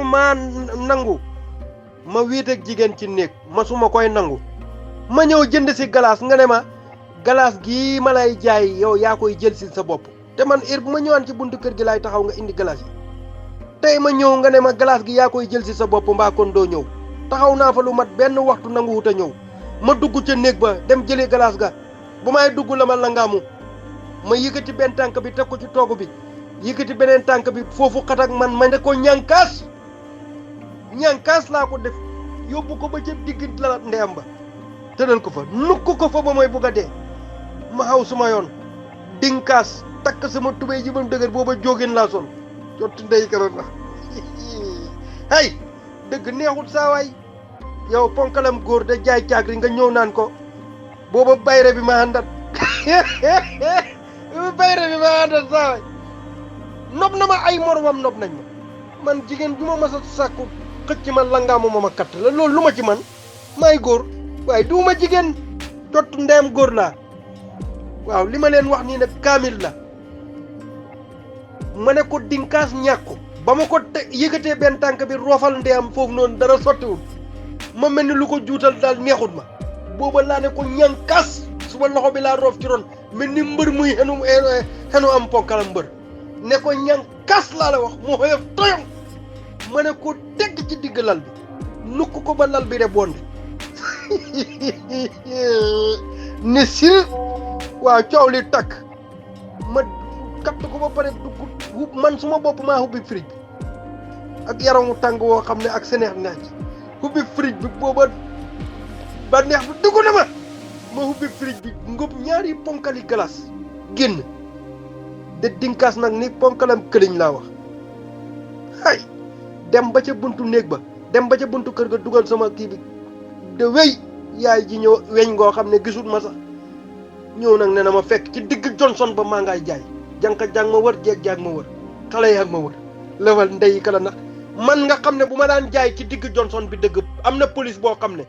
masuma nangu ma wéet ak jigéen ci néeg masuma koy nangu ma ñëw jënd si glace nga ne ma glace gii ma lay jaay yow yaa koy jël si sa bopp te man heure bu ma ñëwaan ci buntu kër gi laay taxaw nga indi glace yi tey ma ñëw nga ne ma glace gi yaa koy jël si sa bopp mbaa kon doo ñëw taxaw naa fa lu mat benn waxtu nangu wut a ñëw ma dugg ca néeg ba dem jëlee glace ga bu may dugg la ma langaamu ma yëkkati benn tànk bi teg ko ci toogu bi yëkkati beneen tànk bi foofu xat ak man ma ne ko ñànkaas laa ko def yóbbu ko ba ca digg la ndeyam ba tëral ko fa nukk ko fa ba mooy bugg a dee ma xaw suma yoon dinkaas takk sama tubéy ji ba mu dëgër booba jógin laa sol jot ndey karoon na hey dëgg neexut saa waay yow ponkalam góor da jaay caagri nga ñëw naan ko booba bayre bi ma àndat bayre bi ma àndat saa waay nob na ma ay moromam nob nañ ma man jigéen ju ma mas a sàkku xëcc ma langaamu ma katt la loolu lu ma ci man maay góor waaye duuma jigéen jot ndeem góor laa waaw li ma leen wax nii nag kaamil la ma ne ko dinkaas ñàkku ba ma ko yëkkatee benn tànk bi roofal ndeyam foofu noonu dara sottiwul ma mel ni lu ko juutal daal neexut ma booba laa ne ko ñànkaas suma loxo bi laa roof ci ron mel ni mbër muy xenu am ponkalam mbër ne ko ñànkaas laa la wax mu xoyof toyom ma ne ko dégg ci digg lal bi nukk ko ba lal bi de bonde ne sil waaw coow li takk ma katt ko ba pare dugg man suma bopp maa hubbi fridge bi ak yaramu tàng woo xam ne ak seneex neex ci hubbi fridge bi booba ba neex bi dugg na ma hubbi fridge bi ngëb ñaari ponkali glace génn de dinkaas nag ni ponkalam këliñ laa wax hay dem ba ca buntu néeg ba dem ba ca buntu kër ga dugal sama kii bi de wéy yaay ji ñëw weñ ngoo xam ne gisul ma sax ñëw nag ne na ma fekk ci digg Johnson ba maa ngaay jaay jànka jàng ma wër jeeg jaag ma wër xale yaag ma wër lewal ndey kala nag man nga xam ne bu ma daan jaay ci digg Johnson bi dëgg am na police boo xam ne